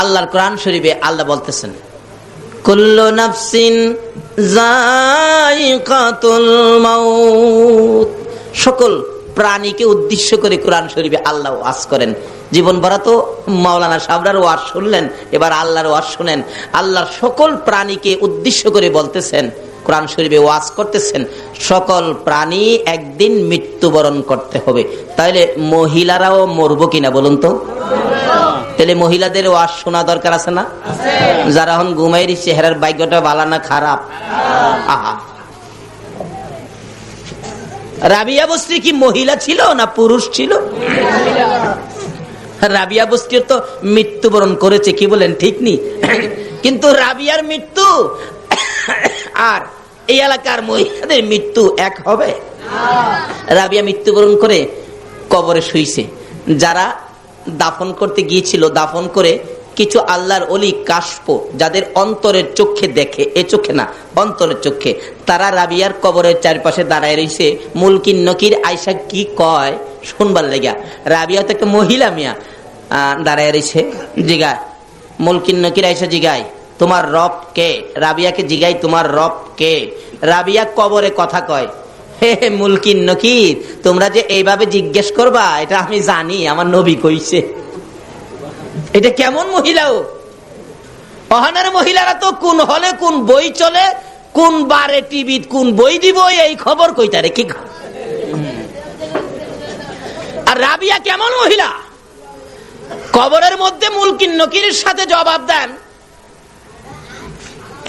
আল্লাহর কোরআন শরীফে আল্লাহ বলতেছেন, কুল্লু নাফসিন যায়িকাতুল মাউত। সকল প্রাণীকে উদ্দেশ্য করে কোরআন শরীফে আল্লাহ ওয়াজ করেন। জীবন ভরা তো মাওলানা সাহেবরার ওয়াজ শুনলেন, এবার আল্লাহর ওয়াজ শুনেন। আল্লাহ সকল প্রাণীকে উদ্দেশ্য করে বলতেছেন, কোরআন শরীফে ওয়াজ করতেছেন, সকল প্রাণী একদিন মৃত্যুবরণ করতে হবে। তাহলে মহিলারাও মরবো কিনা বলুন তো? তাহলে মহিলাদের ওয়াজ শোনা দরকার আছে না? যারা এখন ঘুমাইরি চেহারার ভাগ্যটা ভালো না খারাপ? আহা, রাবিয়া বস্ত্রী কি মহিলা ছিল না পুরুষ ছিল? রাবিয়া বস্ত্রী তো মৃত্যুবরণ করেছে, কি বলেন ঠিক নি? কিন্তু রাবিয়ার মৃত্যু আর এই এলাকার মহিলাদের মৃত্যু এক হবে? রাবিয়া মৃত্যুবরণ করে কবরে শুইছে। যারা দাফন করতে গিয়েছিল, দাফন করে কিছু আল্লাহর ওলি কাশফ, যাদের অন্তরের চোখে দেখে, এ চোখে না অন্তরের চোখে, তারা রাবিয়ার কবরের চারপাশে দাঁড়ায় রয়েছে। মুলকিন নকির আয়সা কি কয় শুনবার লেগা। রাবিয়া তো একটা মহিলা মিয়া, দাঁড়ায় রয়েছে। জিগায় মুলকিন নকির আয়সা, জিগায় তোমার রব কে? রাবিয়াকে জিগাই তোমার রব কে? রাবিয়া কবরে কথা কয়, হে মুলকিন নকির, তোমরা যে এইভাবে জিজ্ঞেস করবা এটা আমি জানি, আমার নবী কইছে। এটা কেমন মহিলাও? অহানের মহিলারা তো কোন হলে কোন বই চলে, কোন বারে টিভি কোন বই দিব এই খবর কইতারে কি। আর রাবিয়া কেমন মহিলা? কবরের মধ্যে মুলকিন নকিরের সাথে জবাব দেন,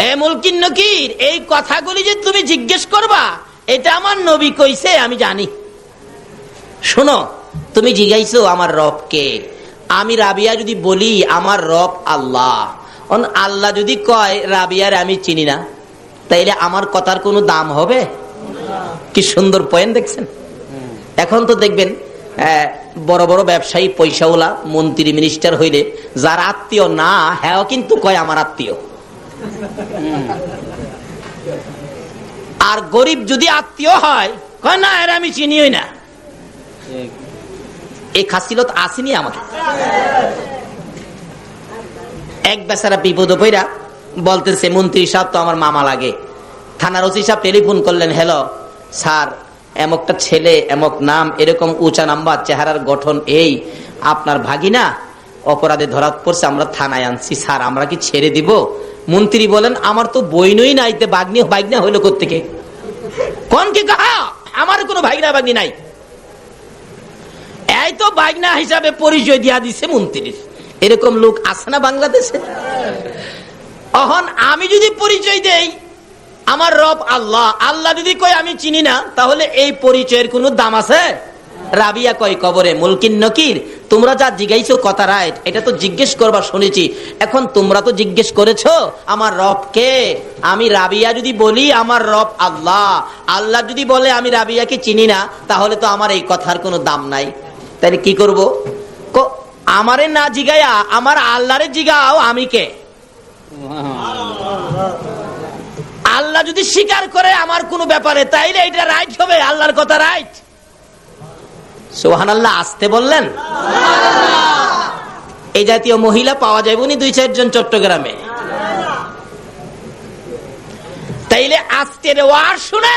এ মুলকিন নকির, এই কথাগুলি যে তুমি জিজ্ঞেস করবা এটা আমার নবী কইছে আমি জানি। শোনো, তুমি জিজ্ঞাইছো আমার রব কে, আমি রাবিয়া যদি বলি আমার রব আল্লাহ, আল্লাহ যদি কয় রাবিয়ার আমি চিনি না, তাইলে আমার কথার কোনো দাম হবে? কি সুন্দর পয়েন্ট দেখছেন। এখন তো দেখবেন বড় বড় ব্যবসায়ী পয়সাওয়ালা মন্ত্রী মিনিস্টার হইলে যার আত্মীয় না হ্যাঁ কিন্তু কয় আমার আত্মীয়, আর গরিব যদি আত্মীয় হয় কয় না এর আমি চিনিই না। এই খাসিলত আসেনি আমাকে। এক বেচারা বিপদ পইরা বলতেছে, মন্ত্রী সাহেব তো আমার মামা লাগে। থানার ওসি সাহেব টেলিফোন করলেন, হ্যালো স্যার, এমকটা ছেলে, এমক নাম, এরকম উঁচা নাম্বার, চেহারার গঠন এই, আপনার ভাগিনা অপরাধে ধরা পড়ছে, আমরা থানায় আনছি স্যার, আমরা কি ছেড়ে দিব? মন্ত্রী বলেন, আমার তো বইনই নাই, বাইগনা হইলো কোত্থেকে? কোন কি কাহা, আমার কোনো ভাগনা বাগনি নাই। এই তো বাইগনা হিসাবে পরিচয় দিয়া দিছে মন্ত্রীর। এরকম লোক আছে না বাংলাদেশে? এখন আমি যদি পরিচয় দেই আমার রব আল্লাহ, আল্লাহ যদি কয় আমি চিনি না, তাহলে এই পরিচয়ের কোনো দাম আছে? রাবিয়া কয় কবরে, মুলকিন নকির, তোমরা যা জিজ্ঞাইছো কথা রাইট, এটা তো জিজ্ঞেস করবা শুনেছি। এখন তোমরা তো জিজ্ঞেস করেছো আমার রব কে, আমি রাবিয়া যদি বলি আমার রব আল্লাহ, আল্লাহ যদি বলে আমি রাবিয়াকে চিনি না, তাহলে তো আমার এই কথার কোনো দাম নাই। তাহলে কি করবো? আমারে না জিগাইয়া আমার আল্লাহরে জিগাও আমি কে। আল্লাহ যদি স্বীকার করে আমার কোন ব্যাপারে, তাইলে এটা রাইট হবে, আল্লাহর কথা রাইট। সুবহানাল্লাহ, আসতে বললেন। এই জাতীয় মহিলা পাওয়া যাবে নি 2-4 জন চট্টগ্রামে। তাইলে আজকের ওয়াজ শুনে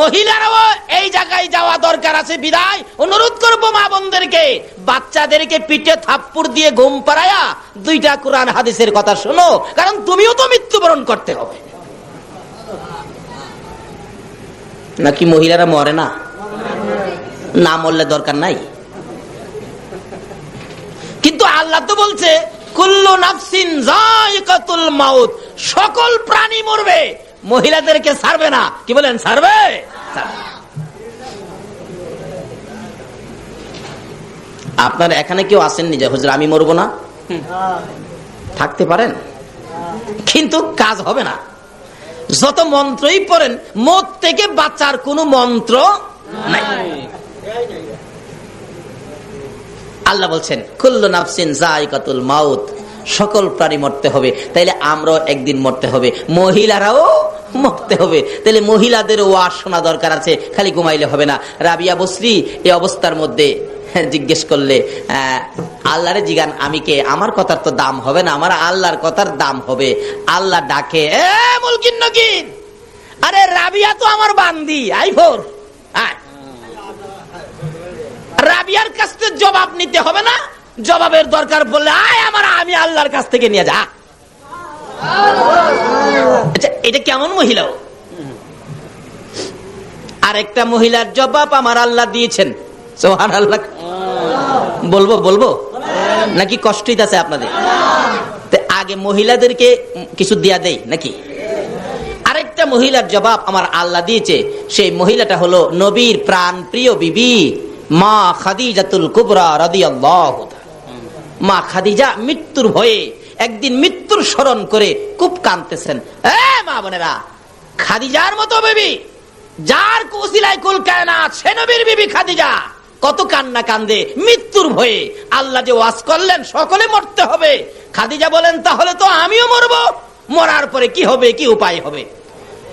মহিলারাও এই জায়গায় যাওয়া দরকার আছে। বিদায় অনুরোধ করবো মা বোনদেরকে, বাচ্চাদেরকে পিঠে থাপ্পড় দিয়ে ঘুম পাড়ায়া 2টা কোরআন হাদিসের কথা শোনো, কারণ তুমিও তো মৃত্যুবরণ করতে হবে। নাকি মহিলারা মরে না? না মরলে দরকার নাই। কিন্তু আল্লাহ তো বলছে কুল্লু নাফসিন যায়িকাতুল মাউত, সকল প্রাণী মরবে, মহিলাদেরকে ছাড়বে না। কি বলেন? ছাড়বে। আপনার এখানে কেউ আসেননি যে হুজুর আমি মরবো না? থাকতে পারেন, কিন্তু কাজ হবে না। যত মন্ত্রই পড়েন, মত থেকে বাঁচার কোনো মন্ত্র নাই। আল্লাহ বলছেন কুল্লু নাফসিন যায়িকাতুল মাউত, সকল প্রাণী মরতে হবে। তাইলে আমরাও একদিন মরতে হবে, মহিলারাও মরতে হবে। তাহলে মহিলাদের ওয়াজ শোনা দরকার আছে, খালি ঘুমাইলে হবে না। রাবিয়া বসরি এই অবস্থার মধ্যে জিজ্ঞেস করলে আল্লাহরে জিগান আমি কে, আমার কথার তো দাম হবে না, আমার আল্লাহর কথার দাম হবে। আল্লাহ ডাকে, এ মুলকিন নকিন, আরে রাবিয়া তো আমার বান্দি, আইফোর রাবিয়ার কাছ থেকে জবাব নিতে হবে না, জবাবের দরকার পড়লে আয় আমি আল্লাহর কাছ থেকে নিয়ে যা। আচ্ছা, এটা কেমন মহিলা? আরেকটা মহিলার জবাব আমার আল্লাহ দিয়েছেন, সুবহানাল্লাহ। বলবো নাকি কষ্ট হইতাছে আপনাদের? আগে মহিলাদেরকে কিছু দিয়া দেই নাকি? আরেকটা মহিলার জবাব আমার আল্লাহ দিয়েছে, সেই মহিলাটা হলো নবীর প্রাণ প্রিয় বিবি মা খাদিজাতুল কুবরা রাদিয়াল্লাহু তাআলা। মা খাদিজা মৃত্যুর ভয়ে একদিন মৃত্যুর স্মরণ করে খুব কাঁদতেছেন। মা বোনেরা, খাদিজার মতো বিবি, যার কুসিলায় কুল কায়নাত, সে নবীর বিবি খাদিজা কত কান্না কান্দে মৃত্যুর ভয়ে। আল্লাহ যে ওয়াজ করলেন সকলে মরতে হবে, খাদিজা বলেন তাহলে তো আমিও মরবো, মরার পরে কি হবে, কি উপায় হবে?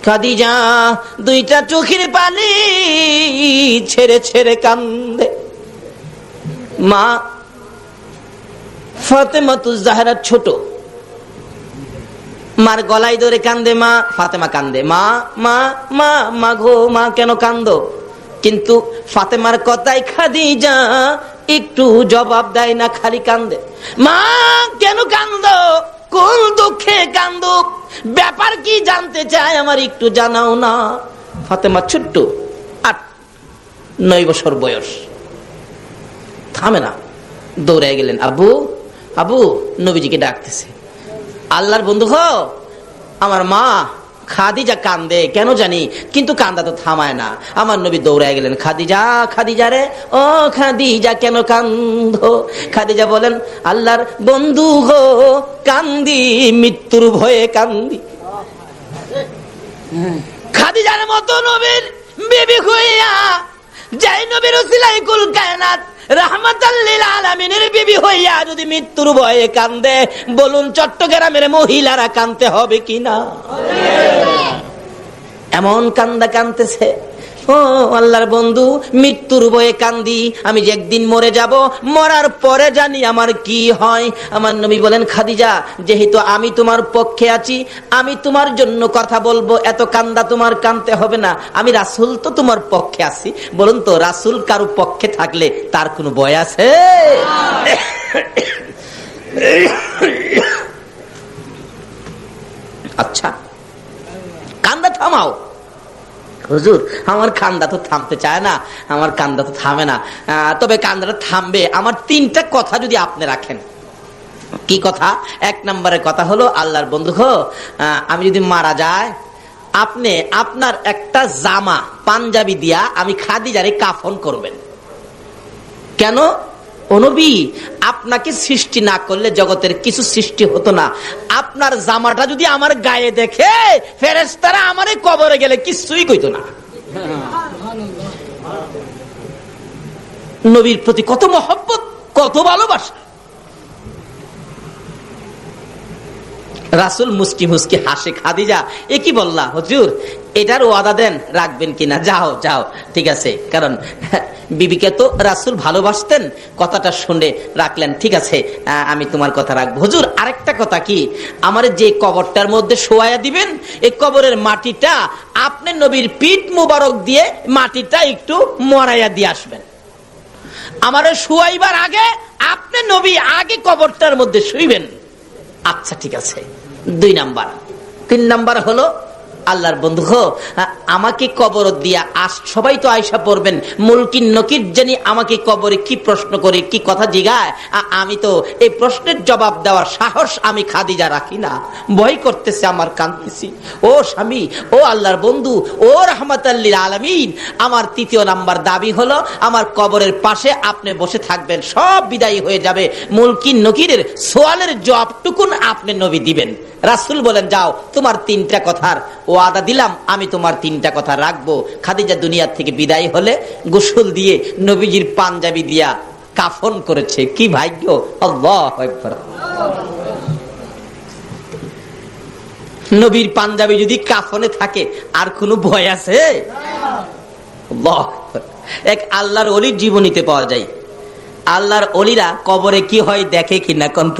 খাদিজা দুইটা চোখের পানি ছেড়ে ছেড়ে কান্দে। মা ফাতেমাতুজ জাহরা ছোট, মার গলায় ধরে কান্দে মা। ফাতেমা কান্দে, মা মা মা মা গো মা কেন কান্দো? কিন্তু ফাতেমার কথাই খাদিজা একটু জবাব দেয় না, খালি কান্দে। মা কেন কান্দো? কোন দুঃখে কান্দো? ব্যাপার কি জানতে চায়, আমার একটু জানাও না। ফাতেমা ছোট্ট, 8-9 বছর বয়স, থামে না, দৌড়ে গেলেন। আবু আবু, নবীজিকে ডাকতেছে। আল্লাহর বন্ধু হো, আমার মা খাদিজা কান্দে কেন জানি, কিন্তু কান্দা তো থামায় না। আমার নবী দৌড়ায় গেলেন, খাদিজা খাদিজা রে, ও খাদিজা কেন কান্দো? খাদিজা বলেন, আল্লাহর বন্ধু হো, কান্দি মৃত্যুর ভয়ে কান্দি। খাদিজার মতো নবীর বিবি হইয়া, যাই নবীর উসিলায় কুল কায়নাত রাহমাতাল লিল আলামিনের বিবি হইয়া যদি মৃত্যুর ভয়ে কান্দে, বলুন চট্টগ্রামের মহিলারা কান্দতে হবে কিনা? এমন কান্দা কান্দতেছে, ও আল্লাহর বন্ধু মৃত্যুর ভয়ে কান্দি, আমি যে একদিন মরে যাব, মরার পরে জানি আমার কি হয়। আমার নবী বলেন, খাদিজা যেহেতু আমি তোমার পক্ষে আছি, আমি তোমার জন্য কথা বলবো, এত কান্দা তোমার কান্দতে হবে না, আমি রাসূল তো তোমার পক্ষে আছি। বলুন তো, রাসূল কারো পক্ষে থাকলে তার কোনো ভয় আছে? আচ্ছা, কান্দা থামাও। হুজুর আমার কান্দা তো থামতে চায় না, আমার কান্দা তো থামে না, তবে কান্দাটা থামবে আমার 3টা কথা যদি আপনি রাখেন। কি কথা? 1 নম্বরের কথা হলো, আল্লাহর বন্ধু হো, আমি যদি মারা যায়, আপনি আপনার একটা জামা পাঞ্জাবি দিয়া আমি খাদিজারে কাফন করবেন। কেন? ও নবী, আপনাকে সৃষ্টি না করলে জগতের কিছু সৃষ্টি হতো না। আপনার জামাটা যদি আমার গায়ে দেখে, ফেরেশতারা আমারে কবরে গেলে কিছুই কইতো না। নবীর প্রতি কত মহব্বত, কত ভালোবাসা। রাসূল মুস্কি মুস্কি হাসে। খাদিজা এ কি বললা হুজুর, এটার ওয়াদা দেন রাখবেন কিনা? যাও যাও, ঠিক আছে, কারণ বিবিকে তো রাসূল ভালোবাসতেন, কথাটা শুনে রাখলেন। ঠিক আছে, আমি তোমার কথা রাখবো। হুজুর আরেকটা কথা, কি আমার যে কবরটার মধ্যে শোয়ায়া দিবেন, এই কবরের মাটিটা আপনি নবীর পিঠ মুবারক দিয়ে মাটিটা একটু মরাইয়া দিয়ে আসবেন। আমার শোয়াইবার আগে আপনি নবী আগে কবরটার মধ্যে শুইবেন। আচ্ছা ঠিক আছে। 2 নাম্বার। 3 নাম্বার হলো, আল্লাহর বন্ধু হো, আমাকে কবর দিয়া সবাই তো আয়সা পড়বেন, মুলকিন নকির জানি আমাকে কবরে কি প্রশ্ন করে, কি কথা জিগায়, আমি তো এই প্রশ্নের জবাব দেওয়ার সাহস আমি খাদিজা রাখি না, ভয় করতেছে, আমার কাঁদতেছি। ও স্বামী, ও আল্লাহর বন্ধু, ও রাহমাতাল লিল আলামিন, আমার 3য় নাম্বার দাবি হলো, আমার কবরের পাশে আপনি বসে থাকবেন, সব বিদায়ী হয়ে যাবে, মুলকিন নকিরের সোয়ালের জবাবটুকুন আপনি নবী দিবেন। রাসূল বলেন, যাও, তোমার 3টা কথার ওয়াদা দিলাম, আমি তোমার 3টা কথা রাখবো। খাদিজা দুনিয়া থেকে বিদায় হলে গোসল দিয়ে নবীজির পাঞ্জাবি দিয়া কাফন করেছে। কি ভাগ্য! আল্লাহু আকবার। নবীর পাঞ্জাবি যদি কাফনে থাকে আর কোনো ভয় আছে? আল্লাহু আকবার। এক আল্লাহর ওলির জীবনীতে পাওয়া যায়, আল্লাহর ওলিরা কবরে কি হয় দেখে কিনা কন্ত?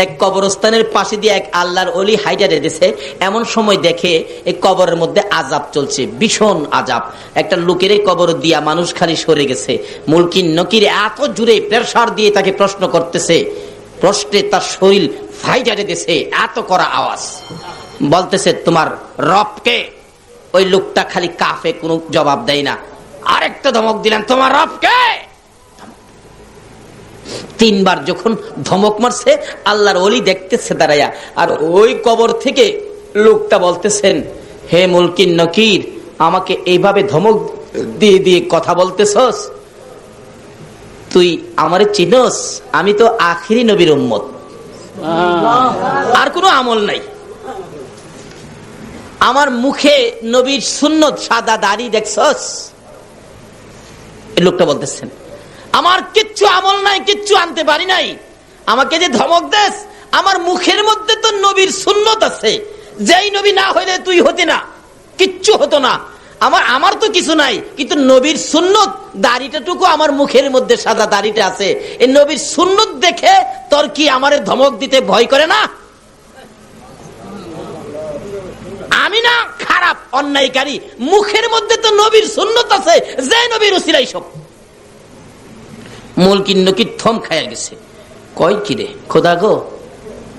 এক কবরস্থানের পাশে দিয়ে এক আল্লাহর ওলি হাইটা রেখেছে, এমন সময় দেখে এই কবরের মধ্যে আযাব চলছে, ভীষণ আযাব। একটা লোকের কবর দিয়া মানুষ খালি সরে গেছে। মুলকিন নকির এত জুড়ে প্রেসার দিয়ে তাকে প্রশ্ন করতেছে, প্রশ্নে তার শরীর ফাইটা রেখেছে, এত করা আওয়াজ। বলতেছে তোমার রবকে? ওই লোকটা খালি কাফে, কোনো জবাব দেয় না। আরেকটা ধমক দিলেন, তোমার রবকে? তিনবার যখন ধমক মারছে, আল্লাহর ওলি দেখতেছে দাঁড়াইয়া, আর ওই কবর থেকে লোকটা বলতেছেন, হে মুলকিন নকির, আমাকে এইভাবে ধমক দিয়ে দিয়ে কথা বলতেছস? তুই আমারে চিনস? আমি তো আখিরি নবীর উম্মত, আর কোনো আমল নাই। আমার মুখে নবীর সুন্নত, সাদা দাড়ি দেখছস? এই লোকটা বলতেছেন, আমার কিচ্ছু আমল নাই, কিচ্ছু আনতে পারি নাই, আমাকে যে ধমক দেস, আমার মুখের মধ্যে তো নবীর সুন্নত আছে, যেই নবী না হইলে তুই হতি না, কিচ্ছু হতো না। আমার তো কিছু নাই, কিন্তু নবীর সুন্নত, দাড়িটাটুকু আমার মুখের মধ্যে, সাদা দাড়িটা আছে, এই নবীর সুন্নত দেখে তোর কি আমারে ধমক দিতে ভয় করে না? আমি না খারাপ অন্যায়কারী, মুখের মধ্যে তো নবীর সুন্নত আছে, যে নবীর উসিলাই সব। মুলকিন নকির থম খাইয়া গেছে, কয় কিরে খোদা গো,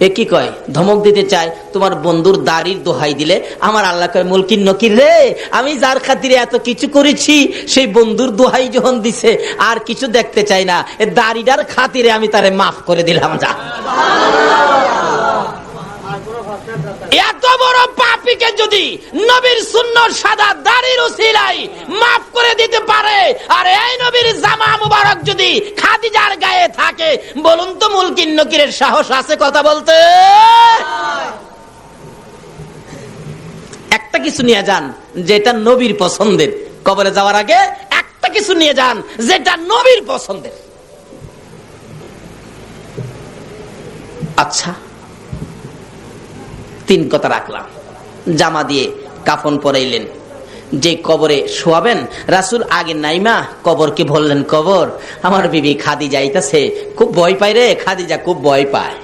এ কি কয়? ধমক দিতে চায়, তোমার বন্ধুর দাড়ির দোহাই দিলে আমার আল্লাহ কয়, মুলকিন নকির রে, আমি যার খাতিরে এত কিছু করেছি, সেই বন্ধুর দোহাই যখন দিছে, আর কিছু দেখতে চাই না, এ দাড়িটার খাতিরে আমি তারে মাফ করে দিলাম। যা, এত বড় পাপীকে যদি নবীর সুন্নাত সাদা দাড়ির উসিলাই মাফ করে দিতে পারে, আর এই নবীর জামা মুবারক যদি খাদিজার গায়ে থাকে, বলুন তো মুলকিন নকিরের সাহস আছে কথা বলতে? একটা কিছু নিয়ে যান যেটা নবীর পছন্দের, কবরে যাওয়ার আগে একটা কিছু নিয়ে যান যেটা নবীর পছন্দের। আচ্ছা, তিন কথা রাখলাম। জামা দিয়ে কাফন পরাইলেন, যে কবরে শোয়াবেন, রাসূল আগে নাইমা কবরকে বললেন, কবর, আমার বিবি খাদিজা আইতাছে, খুব ভয় পায় রে, খাদিজা খুব ভয় পায়।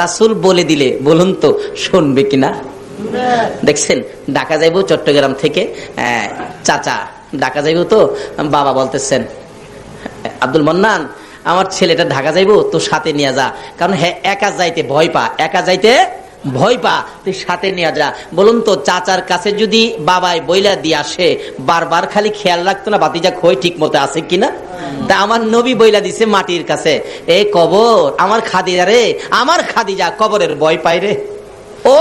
রাসূল বলে দিলে বলুন তো শুনবে কিনা? দেখছেন, ঢাকা যাইব চট্টগ্রাম থেকে, চাচা ঢাকা যাইব, তো বাবা বলতেছেন, আব্দুল মান্নান, আমার ছেলেটা ঢাকা যাইব, তো সাথে নিয়ে যা, কারণ হ্যাঁ একা যাইতে ভয় পা, একা যাইতে ভয় পা, তুই সাথে নিয়ে যা। বলুন তো চাচার কাছে যদি বাবাই বইলা দিয়ে আসে, বারবার খালি খেয়াল রাখতো না বাতিজা খই ঠিক মতো আছে কিনা? তা আমার নবী বইলা দিছে মাটির কাছে, এ কবর, আমার খাদিজা রে, আমার খাদিজা কবরের ভয় পায় রে, ও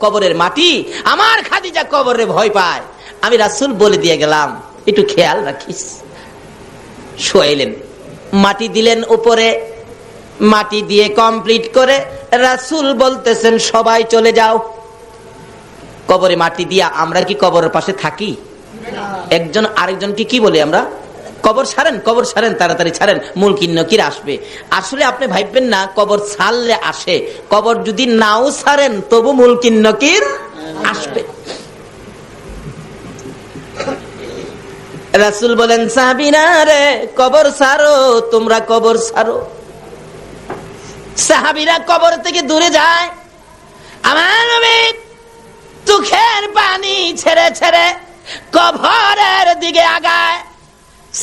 কবরের মাটি, আমার খাদিজা কবরের ভয় পায়, আমি রাসূল বলে দিয়ে গেলাম, একটু খেয়াল রাখিস। শোয়াইলেন, মাটি দিলেন উপরে, মাটি দিয়ে কমপ্লিট করে রাসূল বলতেছেন, সবাই চলে যাও। কবরে মাটি দিয়া আমরা কি কবরের পাশে থাকি? একজন আরেকজনকে কি বলি আমরা? কবর ছাড়েন, কবর ছাড়েন, তাড়াতাড়ি ছাড়েন, মুলকিন নকির আসবে। আসলে আপনি ভাববেন না কবর ছাড়লে আসে, কবর যদি নাও ছাড়েন তবু মুলকিন নকির আসবে। রাসূল বলেন, সাহাবীরা রে, কবর ছাড়ো, তোমরা কবর ছাড়ো। সাহাবীরা কবর থেকে দূরে যায়, আমার নবী চোখের পানি ছেড়ে ছেড়ে কবরের দিকে আগায়।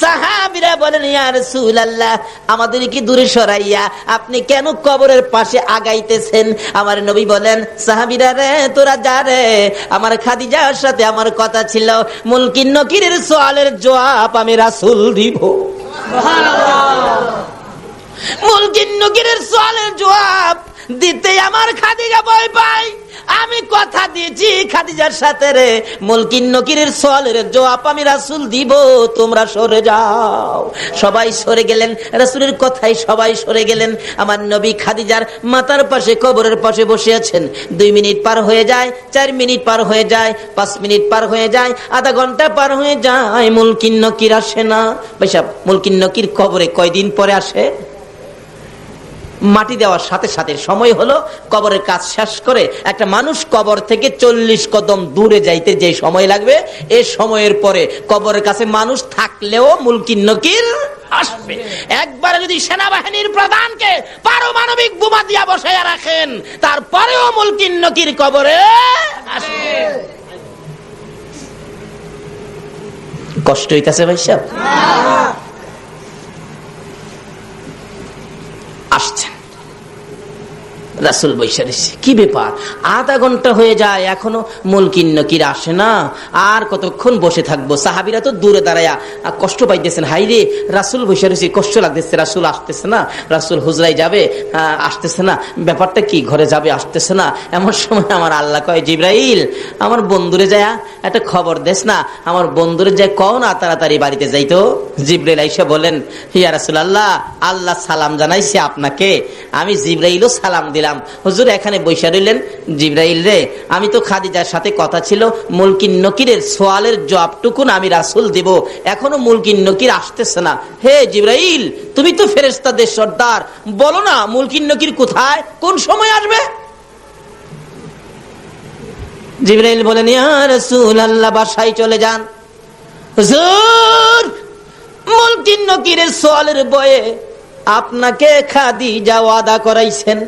সাহাবীরা বলেন, ইয়া রাসূলুল্লাহ, আমাদের কি দূরে সরাইয়া আপনি কেন কবরের পাশে আগাইতেছেন? আমার নবী বলেন, সাহাবীরা রে, তোরা যা রে, আমার খাদিজার সাথে আমার কথা ছিল, মুলকিন নকিরের সওয়ালের জবাব আমি রাসূল দিব। সুবহানাল্লাহ। মুলকিন নকিরের সওয়ালের জবাব দিতে আমার খাদিজা ভয় পায়। আমি কথা দিয়েছি খাদিজার সাথে রে, মুলকিন নকিরের সওয়ালের জবাব আমি রাসূল দিব, তোমরা সরে যাও। সবাই সরে গেলেন, রাসূলের কথাই সবাই সরে গেলেন। আমার নবী খাদিজার মাথার পাশে কবরের পাশে বসে আছেন। 2 মিনিট পার হয়ে যায়, 4 মিনিট পার হয়ে যায়, 5 মিনিট পার হয়ে যায়, আধা ঘন্টা পার হয়ে যায়, মুলকিন নকির আসে না। ভাই সাহেব, মুলকিন নকির কবরে কয়দিন পরে আসে? মাটি দেওয়ার সাথে সাথে সময় হলো, কবরের কাজ শেষ করে একটা মানুষ কবর থেকে 40 কদম দূরে যাইতে যে সময় লাগবে, এই সময়ের পরে কবরের কাছে মানুষ থাকলেও মুনকির নকির আসবে। একবারে যদি সেনাবাহিনীর প্রধানকে পারমাণবিক বোমা দিয়া বসাইয়া রাখেন, তারপরেও মুনকির নকির কবরে আসবে। কষ্ট হইতাছে ভাই সাহেব? আসছেন রাসূল বৈশা রয়েছে, কি ব্যাপার আধা ঘন্টা হয়ে যায় এখনো মুনকির নকির আসে না, আর কতক্ষণ বসে থাকবো? সাহাবীরা তো দূরে দাঁড়ায়া কষ্ট পাইতেছেন, হাই রে রাসূল বৈশা রয়েছে, কষ্ট লাগতেছে, রাসূল আসতেছে না, রাসূল হুজরায় যাবে আসতেছে না, ব্যাপারটা কি, ঘরে যাবে আসতেছে না। এমন সময় আমার আল্লাহ কয়, জিবরাইল আমার বন্ধুরে যায় একটা খবর দেস না, আমার বন্ধুরে যায় কও না তাড়াতাড়ি বাড়িতে যাইতো। জিবরাইল আইসা বলেন, ইয়া রাসূলুল্লাহ আল্লাহ সালাম জানাইছে আপনাকে, আমি জিবরাইলও সালাম দিলাম। হুজুর এখানে বৈশা রইলেন। জিবরাইল রে, আমি তো খাদিজার সাথে কথা ছিল মুনকির নকিরের সওয়ালের জবাবটুকুন আমি রাসূল দেব, এখনো মুনকির নকির আসতেছে না। হে জিবরাইল, তুমি তো ফেরেশতাদের সর্দার, বলো না মুনকির নকির কোথায়, কোন সময় আসবে? জিবরাইল বলেন, ইয়া রাসূলুল্লাহ বাসায় চলে যান। হুজুর মুনকির নকিরের সওয়ালের বয়ে আপনাকে খাদিজা ওয়াদা করাইছেন,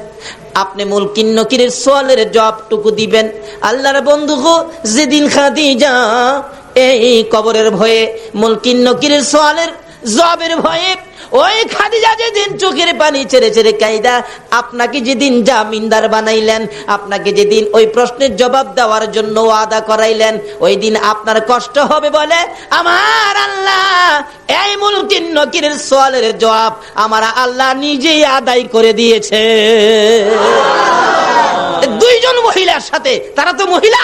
আপনি মুনকির নকিরের সওয়ালের জবাবটুকু দিবেন। আল্লাহর বন্ধু গো, যেদিন খাদিজা এই কবরের ভয়ে মুনকির নকিরের সওয়ালের জবাবের ভয়ে ওই খাদিজা যেদিন চোখের পানি ছেড়ে ছেড়ে কাইদা আপনাকে যেদিন জামিনদার বানাইলেন, আপনাকে যেদিন ওই প্রশ্নের জবাব দেওয়ার জন্য ওয়াদা করাইলেন, ওই দিন আপনার কষ্ট হবে বলে আমার আল্লাহ এই মুনকির নকিরের সওয়ালের জবাব আমার আল্লাহ নিজেই আদায় করে দিয়েছে। দুইজন মহিলার সাথে, তারা তো মহিলা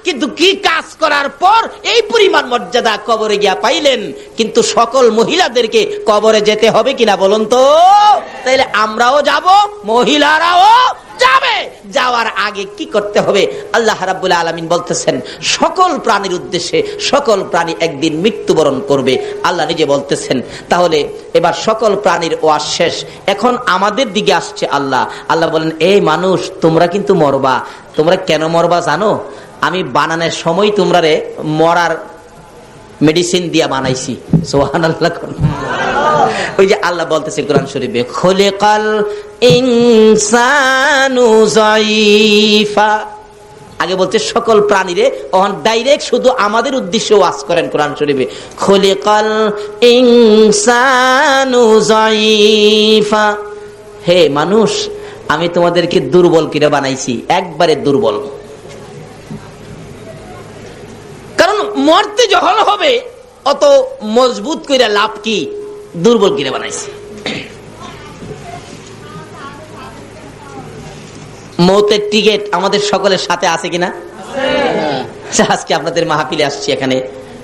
কিন্তু কি কাজ করার পর এই পরিমাণ মর্যাদা কবরে গিয়া পাইলেন। কিন্তু সকল মহিলাদেরকে কবরে যেতে হবে কিনা বলুন তো? তাইলে আমরাও যাব, মহিলারাও যাবে। যাওয়ার আগে কি করতে হবে? আল্লাহ রাব্বুল আলামিন বলতেছেন সকল প্রাণীর উদ্দেশ্যে, সকল প্রাণী একদিন মৃত্যুবরণ করবে। আল্লাহ নিজে বলতেছেন, তাহলে এবার সকল প্রাণীর ওয়াজ শেষ, এখন আমাদের দিকে আসছে আল্লাহ। আল্লাহ বলেন, এই মানুষ তোমরা কিন্তু মরবা। তোমরা কেন মরবা জানো? আমি বানানোর সময় তোমরা রে মরার মেডিসিন দিয়া বানাইছি। সুবহানাল্লাহ। ওই যে আল্লাহ বলতেছে কোরআন শরীফে, খুলিকাল ইনসানু যায়ীফা। আগে বলতে সকল প্রাণীরে, ওখান ডাইরেক্ট শুধু আমাদের উদ্দেশ্যে ওয়াজ করেন কোরআন শরীফে, খুলিকাল ইনসানু যায়ীফা। হে মানুষ, আমি তোমাদেরকে দুর্বল করে বানাইছি, একবারে দুর্বল। কারণ মরতে যখন হবে অত মজবুত করে লাভ কি, দুর্বল করে বানাইছি। মৌতের টিকেট আমাদের সকলের সাথে আছে কিনা? আজকে আপনাদের মাহফিলে আসছি, এখানে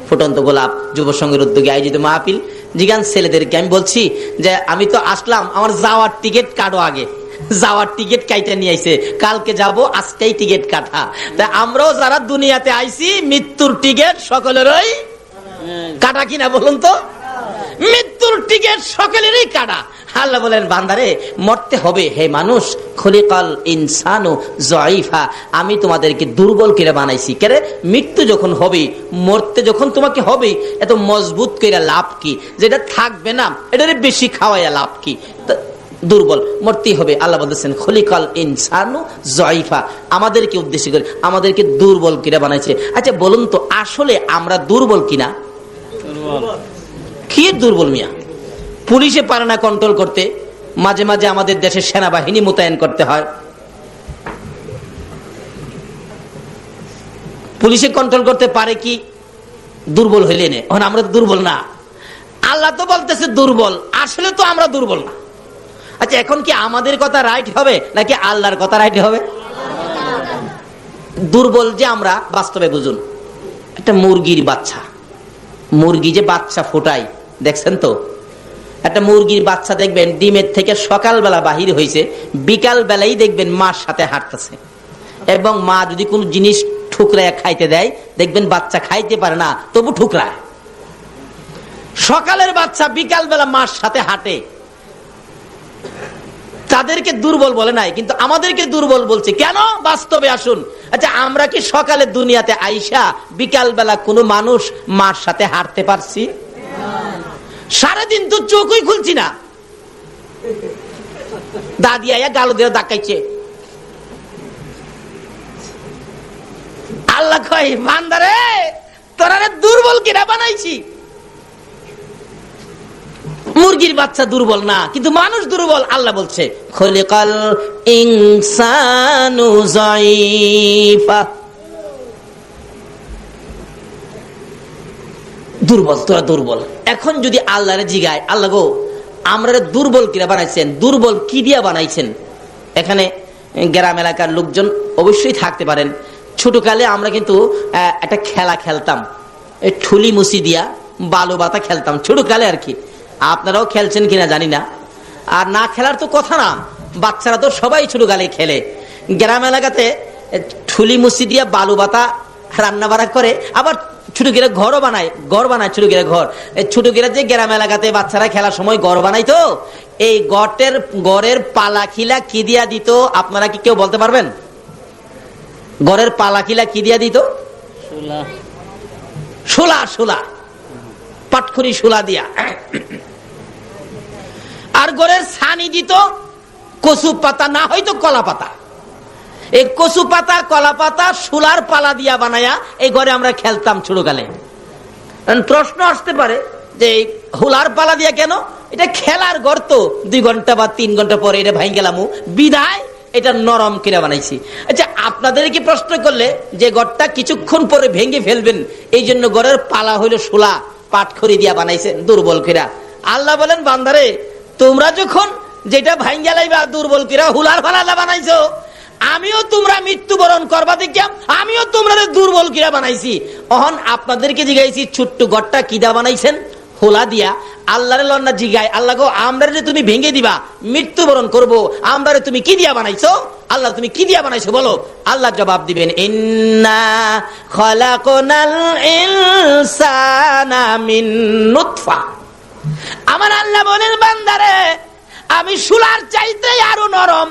ফুটন্ত গোলাপ যুব সংঘের উদ্যোগে আয়োজিত মাহফিল। জিগান ছেলেদেরকে আমি বলছি যে আমি তো আসলাম, আমার যাওয়ার টিকিট কাটো, আগে যাওয়ার টিকিট কাইটা নিয়ে আইছে, কালকে যাব, আজকেই টিকিট কাটা। তা আমরাও যারা দুনিয়াতে আইছি মৃত্যুর টিকিট সকলেরই কাটা কিনা বলুন তো? মৃত্যুর টিকিট সকলেরই কাটা। আল্লাহ বলেন, বান্দারে মরতে হবে। হে মানুষ, খুলিকাল ইনসানু যায়ীফা, আমি তোমাদেরকে দুর্বল করে বানাইছি। কেরে? মৃত্যু যখন হবে, মরতে যখন তোমাকে হবে, এত মজবুত করে লাভ কি? যেটা থাকবে না এটারে বেশি খাওয়াইয়া লাভ কি? দুর্বল, মরতেই হবে। আল্লাহ বলতেছেন খুলিকাল ইনসানু যায়ীফা, আমাদেরকে উদ্দেশ্য করে আমাদেরকে দুর্বল করে বানাইছে। আচ্ছা বলুন তো, আসলে আমরা দুর্বল কিনা? কি দুর্বল মিয়া? পুলিশে পারে না কন্ট্রোল করতে, মাঝে মাঝে আমাদের দেশের সেনাবাহিনী মোতায়েন করতে হয়। পুলিশে কন্ট্রোল করতে পারে কি? দুর্বল হইলে নে, আমরা তো দুর্বল না। আল্লাহ তো বলতেছে দুর্বল, আসলে তো আমরা দুর্বল না। আচ্ছা এখন কি আমাদের কথা রাইট হবে নাকি আল্লাহর কথা রাইট হবে? দুর্বল যে আমরা, বাস্তবে বুঝুন, একটা মুরগির বাচ্চা, মুরগি যে বাচ্চা ফোটায় দেখছেন তো? একটা মুরগির বাচ্চা দেখবেন ডিমের থেকে সকালবেলা বাহির হয়েছে, বিকাল বেলায় দেখবেন মার সাথে হাঁটতেছে। এবং মা যদি কোনো জিনিস ঠুকরায় খাইতে দেয়, দেখবেন বাচ্চা খাইতে পারে না, তবু ঠুকরায়। সকালের বাচ্চা বিকাল বেলা মার সাথে হাঁটে। তাদেরকে দুর্বল বলে নাই, কিন্তু আমাদেরকে দুর্বল বলছে কেন? বাস্তবে আসুন। আচ্ছা, আমরা কি সকালে দুনিয়াতে আইসা বিকাল বেলা কোনো মানুষ মার সাথে হাঁটতে পারছি? সারাদিন তো চোখই খুলছি না, দাদি আয়া গালো দিয়ে ডাকাইছে। আল্লাহ কয়, বান্দারে তোরা দুর্বল কিনা বানাইছি। মুরগির বাচ্চা দুর্বল না, কিন্তু মানুষ দুর্বল। আল্লাহ বলছে খলিকাল ইনসানু যায়ীফা, দুর্বল, তোরা দুর্বল। এখন যদি আল্লাহরে জিগায়, আল্লাহ গো আমরা দুর্বল কিনা বানাইছেন, দুর্বল কি দিয়া বানাইছেন? এখানে গ্রাম এলাকার লোকজন অবশ্যই থাকতে পারেন। ছোটকালে আমরা কিন্তু একটা খেলা খেলতাম, এই ঠুলি মুসি দিয়া বালু বাতা খেলতাম ছোটকালে আর কি। আপনারাও খেলছেন কিনা জানি না, আর না খেলার তো কথা না, বাচ্চারা তো সবাই ছোটকালে খেলে। গ্রাম এলাকাতে ঠুলি মুসি দিয়া বালু বাতা রান্না বাড়া করে, আবার ছোট গিরা ঘরও বানায়, ঘর বানায় ছোট গিরা ঘর। ছোট গিরা যে গ্রাম এলাকাতে বাচ্চারা খেলার সময় ঘর বানাই, তো এই গড়ের পালা খিলা কি দিয়া দিত আপনারা কি কেউ বলতে পারবেন? গড়ের পালা খিলা কি দিয়া দিত? শোলা, শোলা, পাটখড়ি শোলা দিয়া। আর গড়ের ছানি দিত কচু পাতা, না হয়তো কলা পাতা। এই কচু পাতা, কলা পাতা, শোলার পালা দিয়া বানায়া এই ঘরে আমরা খেলতাম ছোটকালে। প্রশ্ন আসতে পারে যে হুলার পালা দিয়া কেন? এটা খেলার ঘর, তো 2 ঘন্টা বা 3 ঘন্টা পরে এটা ভাঙ গেলাম, বিদায় এটা নরম কিনা বানাইছি। আচ্ছা, আপনাদেরকে প্রশ্ন করলে যে ঘরটা কিছুক্ষণ পরে ভেঙে ফেলবেন, এই জন্য ঘরের পালা হইল শোলা, পাটখড়ি দিয়া বানাইছেন দুর্বল কিরা। আল্লাহ বলেন, বান্দারে তোমরা যখন যেটা ভাঙ গেলাইবা দুর্বল কিরা হুলার পালা বানাইছো, আমিও তোমরা মৃত্যুবরণ করবা দেখিয়া আমিও তোমরা দুর্বল কিরা বানাইছি। অহন আপনাদেরকে জিগাইছি ছোট্ট ঘরটা কিদা বানাইছেন? হোলা দিয়া। আল্লাহরে লন্না জিগায়, আল্লাহ গো আমরা তুমি ভেঙে দিবা, মৃত্যুবরণ করবো, আমরা তুমি কি দিয়া বানাইছো? আল্লাহ তুমি কি দিয়া বানাইছো বলো? আল্লাহ জবাব দিবেন, ইন্না খলাকনাল ইনসানা মিন নুতফা। আমার আল্লাহ বলেন, বান্দারে আমি শোলার চাইতে আরো নরম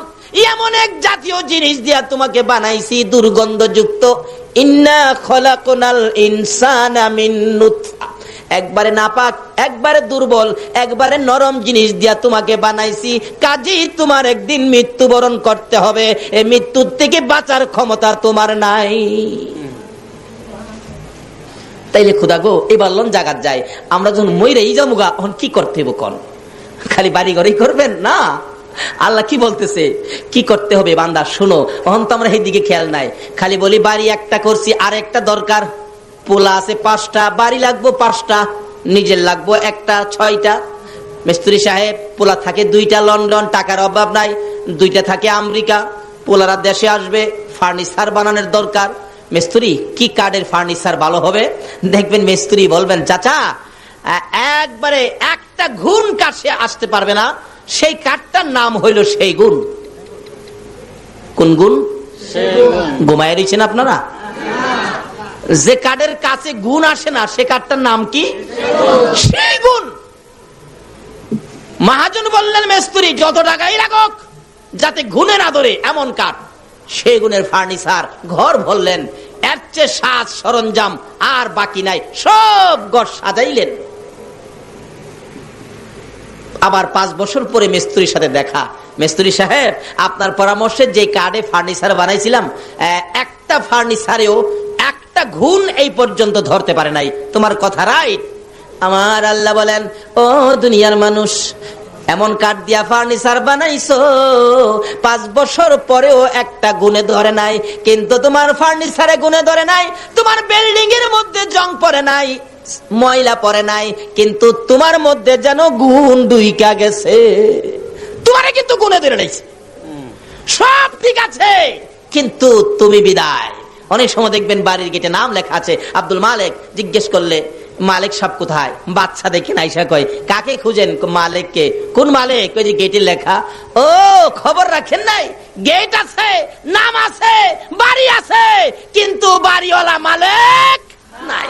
এমন এক জাতীয় জিনিস দিয়া তোমাকে বানাইছি, দুর্গন্ধযুক্ত। ইন্না খলাকনাল ইনসানা মিন নুতফা, একবারে নাপাক, একবারে দুর্বল, একবারে নরম জিনিস দিয়া তোমাকে বানাইছি। কাজেই তোমার একদিন মৃত্যুবরণ করতে হবে, এই মৃত্যুর থেকে বাঁচার ক্ষমতা তোমার নাই। তাইলে খুদা গো এবার লন জাগাত যায়, আমরা যখন মইরেই যামুগা এখন কি করতে হবে? কোন খালি বাড়ি ঘরেই করবেন না? আল্লাহ কি বলতেছে, কি করতে হবে? বান্দা শোনো, এখন তো আমরা এই দিকে খেয়াল নাই, খালি বলি বাড়ি একটা করছি, আর একটা দরকার। পোলা আছে 5টা, বাড়ি লাগবো 5টা, নিজের লাগবো 1টা, 6টা। মিস্ত্রি সাহেব পোলা থাকে 2টা লন্ডন, টাকার অভাব নাই, 2টা থাকে আমেরিকা। পোলারা দেশে আসবে, ফার্নিচার বানানোর দরকার। মিস্ত্রি কি কাঠের ফার্নিচার ভালো হবে? দেখবেন মিস্ত্রি বলবেন, চাচা একবারে একটা ঘুণ কাছে আসতে পারবে না, সেই কাঠটার নাম হইল সেই গুণ। কোন গুণ? ঘুমায় রয়েছেন আপনারা? যে কাঠের কাছে গুণ আসে না, সে কাঠটার নাম কি? সেই গুণ। মহাজন বললেন, মিস্ত্রি যত টাকাই লাগুক যাতে গুণে না ধরে এমন কাঠ, সেই গুণের ফার্নিচার ঘর ভরলেন। এর চেয়ে সাজ সরঞ্জাম আর বাকি নাই, সব ঘর সাজাইলেন। আবার 5 বছর পরে মিস্ত্রির সাথে দেখা, মিস্ত্রি সাহেব আপনার পরামর্শে যে কাঠে ফার্নিচার বানাইছিলাম, একটা ফার্নিচারেও একটা ঘুণ এই পর্যন্ত ধরতে পারে নাই। তোমার কথা রাইট। আমার আল্লাহ বলেন, ও দুনিয়ার মানুষ, এমন কাঠ দিয়া ফার্নিচার বানাইছো 5 বছর পরেও একটা গুণে ধরে নাই, কিন্তু তোমার ফার্নিচারে গুণে ধরে নাই। তোমার বিল্ডিং এর মধ্যে জং পড়ে নাই, ময়লা পড়ে নাই, কিন্তু তোমার মধ্যে যেন গুণ ঢুইকা গেছে। তোমারে কিন্তু গুণে ধরে নাইছে, সব ঠিক আছে, কিন্তু তুমি বিদায়। অনেক সময় দেখবেন বাড়ির গেটে নাম লেখা আছে আব্দুল মালিক, জিজ্ঞেস করলে মালিক সাহেব কোথায়? বাচ্চা দেখে নাইসা কয়, কাকে খুঁজেন? মালিককে। কোন মালিক? ওই যে গেটে লেখা। ও খবর রাখেন নাই? গেট আছে, নাম আছে, বাড়ি আছে, কিন্তু বাড়িওয়ালা মালিক নাই।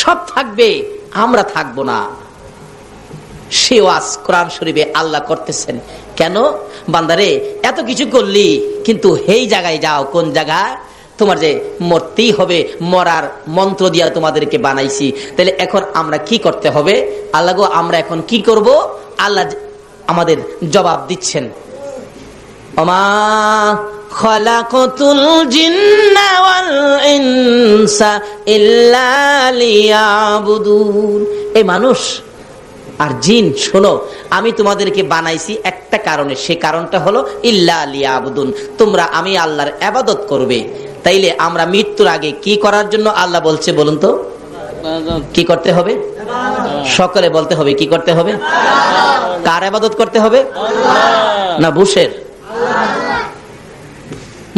সব থাকবে, আমরা থাকবো না। সে ওয়াজ কোরআন শরীফে আল্লাহ করতেছেন। কেন বান্দারে এত কিছু করলি, কিন্তু এই জায়গায় যাও, কোন জায়গা? তোমার যে মরতেই হবে, মরার মন্ত্র দিয়া তোমাদেরকে বানাইছি। তাহলে এখন আমরা কি করতে হবে? আল্লাহ গো, আমরা এখন কি করব? আল্লাহ আমাদের জবাব দিচ্ছেন, ওমা খালাকাতুল জিন্না ওয়াল ইনসা ইল্লা লিয়াবুদুন। এই মানুষ আর জিন, শোনো, আমি তোমাদেরকে বানাইছি একটা কারণে, সে কারণটা হলো ইল্লা লিয়াবুদুন, তোমরা আমি আল্লাহর ইবাদত করবে। তাইলে আমরা মৃত্যুর আগে কি করার জন্য আল্লাহ বলছে বলুন তো? কি করতে হবে? সকলে বলতে হবে, কি করতে হবে? কার ইবাদত করতে হবে? না বুশের,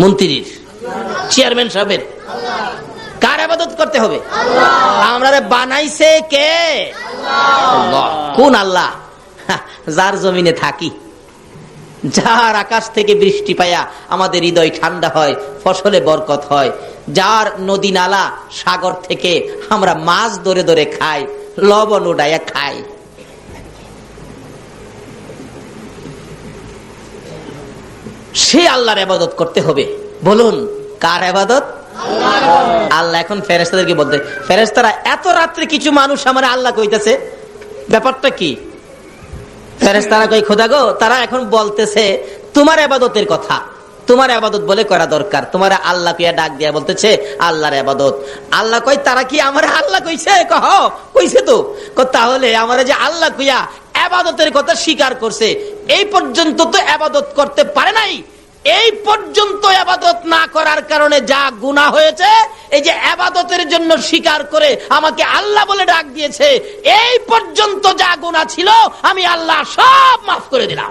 মন্ত্রীর, চেয়ারম্যান সাহেবের? কার ইবাদত করতে হবে? আমরা বানাইছে কে? আল্লাহ। কোন আল্লাহ? যার জমিনে থাকি, যার আকাশ থেকে বৃষ্টি পায়া আমাদের হৃদয় ঠান্ডা হয়, ফসলে বরকত হয়, যার নদী নালা সাগর থেকে আমরা মাছ ধরে ধরে খাই, লবণ উড়াইয়া খাই। সে আল্লাহর ইবাদত করতে হবে। বলুন কার ইবাদত? আল্লাহ। এখন ফেরেশতাদেরকে বলতে, ফেরেশতারা এত রাত্রে কিছু মানুষ আমার আল্লাহ কইতেছে, ব্যাপারটা কি? ফেরেশতারা কই, খোদা গো, তারা এখন বলতেছে তোমার ইবাদতের কথা, তোমার ইবাদত বলে করা দরকার। তোমার আল্লাহ কইয়া ডাক দিয়া বলতেছে আল্লাহর ইবাদত। আল্লাহ কই, তারা কি আমার আল্লাহ কইছে? কহ কইছে তো। তাহলে আমার যে আল্লাহ কইয়া ইবাদতের কথা স্বীকার করছে, এই পর্যন্ত তো ইবাদত করতে পারে নাই। এই পর্যন্ত ইবাদত না করার কারণে যা গুনাহ হয়েছে, এই যে ইবাদতের জন্য স্বীকার করে আমাকে আল্লাহ বলে ডাক দিয়েছে, এই পর্যন্ত যা গুনাহ ছিল আমি আল্লাহ সব মাফ করে দিলাম।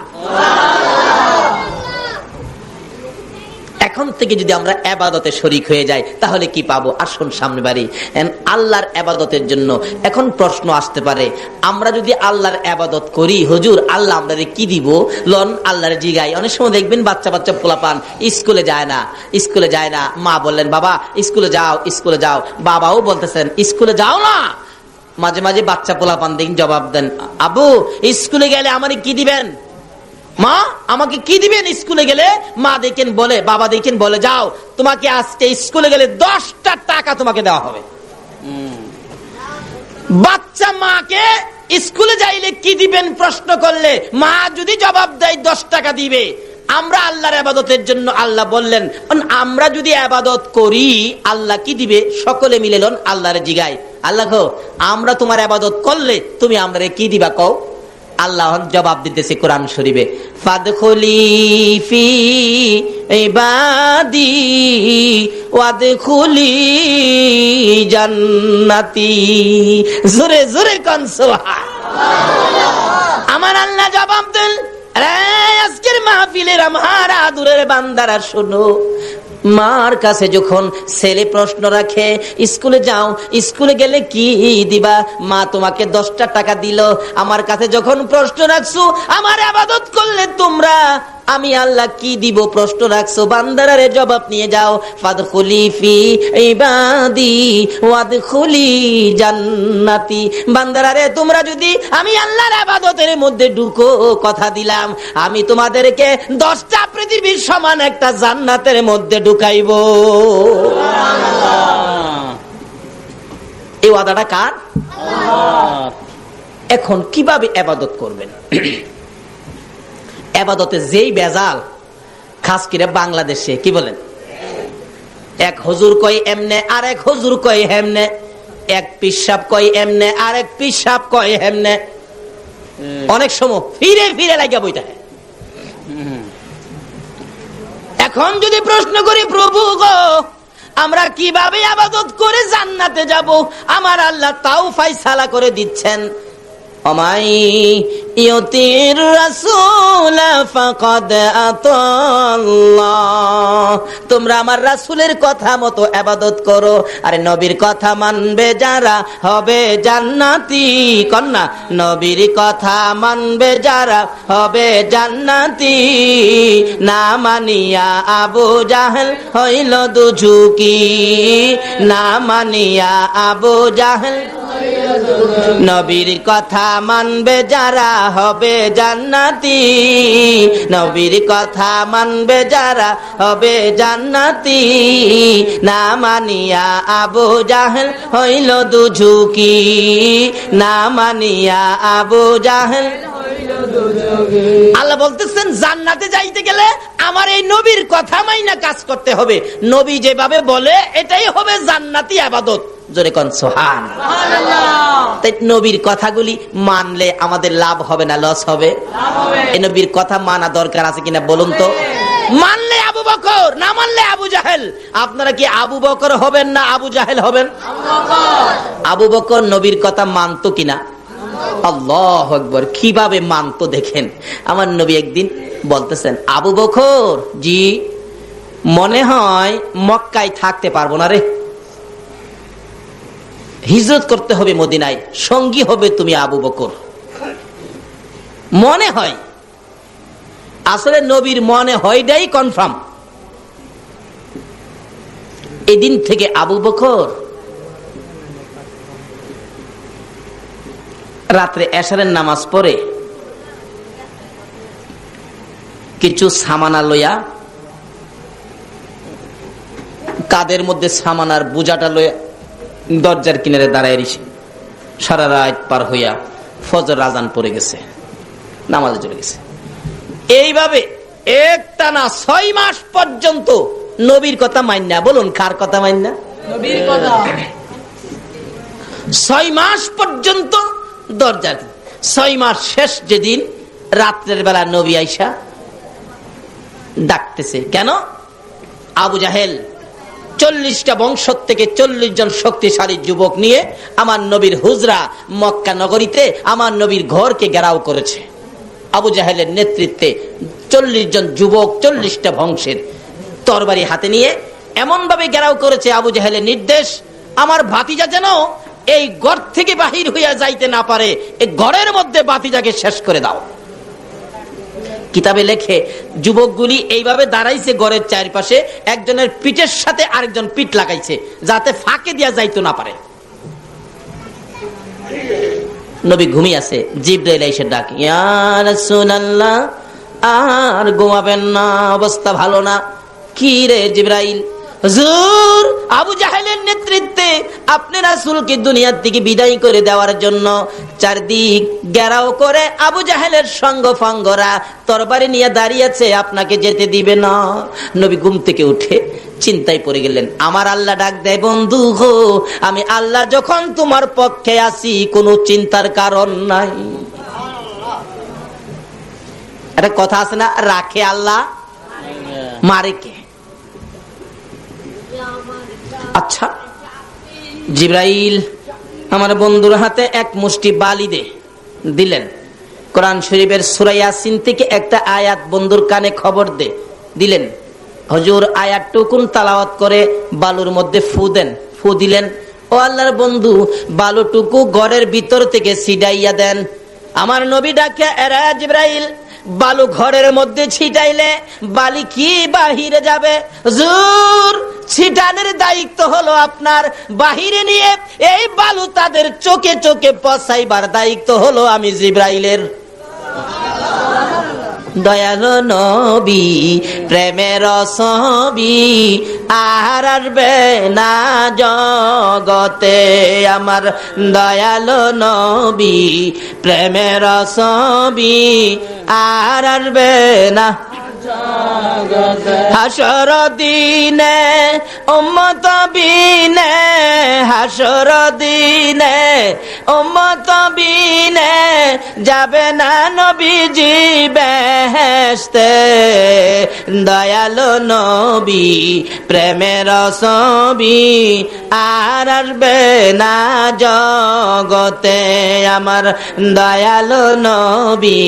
এখন থেকে যদি আমরা ইবাদতে শরীক হয়ে যাই তাহলে কি পাবো? আসুন সামনে বাড়ি। আল্লাহর ইবাদতের জন্য এখন প্রশ্ন আসতে পারে, আমরা যদি আল্লাহর ইবাদত করি, হুজুর আল্লাহ আমাদের কি দিব? লন আল্লাহর জিগাই। অনেক সময় দেখবেন বাচ্চা বাচ্চা পোলাপান স্কুলে যায় না, স্কুলে যায় না। মা বললেন বাবা স্কুলে যাও, স্কুলে যাও। বাবাও বলতেছেন স্কুলে যাও না। মাঝে মাঝে বাচ্চা পোলাপান দেখেন জবাব দেন, আবু স্কুলে গেলে আমারে কি দিবেন? মা আমাকে কি দিবেন স্কুলে গেলে? মা দেখেন বলে, বাবা দেখেন বলে, যাও তোমাকে আজকে স্কুলে গেলে 10টা টাকা তোমাকে দেওয়া হবে। বাচ্চা মাকে স্কুলে যাইলে কি দিবেন প্রশ্ন করলে মা যদি জবাব দেয় 10 টাকা দিবে। আমরা আল্লাহর ইবাদতের জন্য আল্লাহ বললেন, আমরা যদি ইবাদত করি আল্লাহ কি দিবে? সকলে মিলে লন আল্লাহর জিগাই, আল্লাহ গো আমরা তোমার ইবাদত করলে তুমি আমারে কি দিবা কও? আল্লাহ জবাব দিতেছে কোরআন শরীফে, ফাদখুলি ফি ইবাদি ওয়াদখুলি জান্নাতি। জোরে জোরে কোন সুবহানাল্লাহ। আমার আল্লাহ জবাব দেন, আরে আজকের মাহফিলের আমার আদুরের বান্দারা শোনো, মার কাছে যখন ছেলে প্রশ্ন রাখে স্কুলে যাও, স্কুলে গেলে কি দিবা? মা তোমাকে 10টা টাকা দিল। আমার কাছে যখন প্রশ্ন রাখছো আমার ইবাদত করলে তোমরা আমি আল্লাহ কি দিব প্রশ্ন রাখছো, বান্দারে জবাব নিয়ে যাও। ফাদখুলি ফি ইবাদি ওয়াদখুলি জান্নাতি। বান্দারে তোমরা যদি আমি আল্লাহর ইবাদতের মধ্যে ঢুকো, কথা দিলাম আমি তোমাদেরকে 10টা পৃথিবীর সমান একটা জান্নাতের মধ্যে ঢুকাইব। এই ওয়াদাটা কার? এখন কিভাবে ইবাদত করবেন? ইবাদতে যেই বেজাল, খাস করে বাংলাদেশে কি বলেন, এক হুজুর কয় এমনে, আরেক হুজুর কয় হেমনে, এক পিসাব কয় এমনে, আরেক পিসাব কয় হেমনে। অনেক সময় ফিরে ফিরে লাগিয়া বইতে। এখন যদি প্রশ্ন করি প্রভু গো আমরা কিভাবে ইবাদত করে জান্নাতে যাব, আমার আল্লাহ তাও ফায়সালা করে দিচ্ছেন, ওমাই ইউতির রাসূল ফাকাদ আতাল্লাহ। তোমরা আমার রাসূলের কথা মতো ইবাদত করো, আরে নবীর কথা মানবে যারা হবে জান্নাতি। কন্যা নবীর কথা মানবে যারা হবে জান্নাতি। না মানিয়া আবু জাহেল হইল দুঝুকি, না মানিয়া আবু জাহেল হইল নবীর কথা মানবে যারা হবে জান্নাতি, নবীর কথা মানবে যারা হবে জান্নাতি। না মানিয়া আবু জাহেল হইল দুঝুকি, না মানিয়া আবু জাহেল। আল্লাহ বলতেছেন জান্নাতে যাইতে গেলে আমার এই নবীর কথা মাইনা কাজ করতে হবে। নবী যেভাবে বলে এটাই হবে জান্নাতি ইবাদত। জোরে কোন সুবহানাল্লাহ। তাই নবীর কথাগুলি মানলে আমাদের লাভ হবে না লস হবে? এই নবীর কথা মানা দরকার আছে কিনা বলুন তো? মানলে আবু বকর, না মানলে আবু জাহেল। আপনারা কি আবু বকর হবেন না আবু জাহেল হবেন? আবু বকর নবীর কথা মানতো কিনা? আল্লাহু আকবার। কিভাবে মানতো দেখেন। আমার নবী একদিন বলতেছেন, আবু বকর জি, মনে হয় মক্কায় থাকতে পারবো না রে, হিজরত করতে হবে মদিনায়, সঙ্গী হবে তুমি আবু বকর। মনে হয়, আসলে নবীর মনে হয়টাই কনফার্ম। এদিন থেকে আবু বকর রাত্রে এশারের নামাজ পড়ে কিছু সামানা লইয়া, কাদের মধ্যে সামানার বোঝাটা লইয়া দরজার কিনারে দাঁড়ায় রইছে। সারা রাত পার হইয়া ফজর আজান পড়ে গেছে, নামাজে চলে গেছে। এইভাবে একটানা 6 মাস পর্যন্ত নবীর কথা মাইন্না। বলুন কার কথা মাইন্না? নবীর কথা। 6 মাস পর্যন্ত দরজা। 6 মাস শেষ যেদিন, রাত্রের বেলা নবী আইসা ডাকতেছে। কেন? আবু জাহেল 40টা বংশ থেকে 40 জন শক্তিশালী যুবক নিয়ে আমার নবীর হুজরা মক্কা নগরীতে আমার নবীর ঘরকে ঘেরাও করেছে। আবু জাহেলের নেতৃত্বে 40 জন যুবক 40টা বংশের তরবারি হাতে নিয়ে এমন ভাবে ঘেরাও করেছে। আবু জাহেলের নির্দেশ, আমার ভাতিজা যেন এই ঘর থেকে বাহির হইয়া যাইতে না পারে, এই ঘরের মধ্যে ভাতিজাকে শেষ করে দাও। কিতাবে লেখে যুবকগুলি এইভাবে দাঁড়াইছে ঘরের চারপাশে, একজনের পিঠের সাথে আরেকজন পিঠ লাগাইছে যাতে ফাঁকে দিয়া যাইতো না পারে। নবী ঘুমিয়ে আছে, জিবরাইল এসে ডাক, ইয়া রাসূলুল্লাহ আর ঘুমাবেন না, অবস্থা ভালো না। কি রে জিবরাইল? হুজুর, আবু জাহেলের নেতৃত্বে আপনি রাসূলকে দুনিয়ার থেকে বিদায় করে দেওয়ার জন্য চারদিক ঘেরাও করে আবু জাহেলের সঙ্গ ফাঙ্গরা তরবারি নিয়ে দাঁড়িয়েছে, আপনাকে যেতে দিবে না। নবী ঘুম থেকে উঠে চিন্তায় পড়ে গেলেন। আমার আল্লাহ ডাক দেয়, বন্ধু গো, আমি আল্লাহ যখন তোমার পক্ষে আছি কোনো চিন্তার কারণ নাই। একটা কথা আছে না, রাখে আল্লাহ মারে কে? আচ্ছা, জিবরাইল আমার বন্ধুর হাতে এক মুষ্টি বালি দিলেন। কোরআন শরীফের সূরা ইয়াসিন থেকে একটা আয়াত বন্ধুর কানে খবর দিলেন। হুজুর আয়াতটুকুন তেলাওয়াত করে বালুর মধ্যে ফু দিলেন। ও আল্লাহর বন্ধু, বালুটুকু ঘরের ভিতর থেকে ছিটাইয়া দেন। আমার নবী ডাকে, এরা জিবরাইল, বালু ঘরের মধ্যে ছিটাইলে বালি কি বাহিরে যাবে? হুজুর, ছিটানোর দায়িত্ব হলো আপনার, বাহিরে নিয়ে এই বালু তাদের চোখে চোখে পৌঁছাইবার দায়িত্ব হলো আমি জিবরাইলের। দয়ালু নবী প্রেমের ছবি আর আসবে না জগতে, আমার দয়ালু নবী প্রেমের ছবি আর আসবে না হাসর দিনে উম্মত বিনে, হাসর দিনে উম্মত বিনে যাবে না নবীজি বেহেশতে। দয়ালু নবী প্রেমের ছবি আর আসবে না জগতে, আমার দয়ালু নবী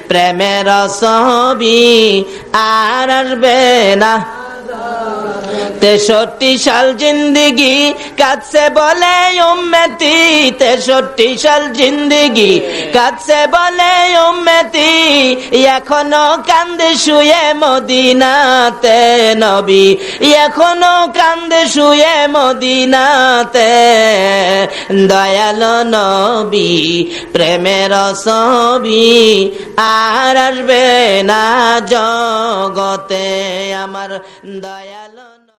প্রেমের ছবি আর আসবে না 63 সাল জিন্দিগি কাটছে বলে উম্মতি, 63 সাল জিন্দিগি কাটছে বলে উম্মতি, এখনো কান্দে শুয়ে মদিনাতে নবী, এখনো কান্দে শুয়ে মদিনাতে। দয়ালো নবী প্রেমের ছবি আর আসবে না জগতে, আমার দয়া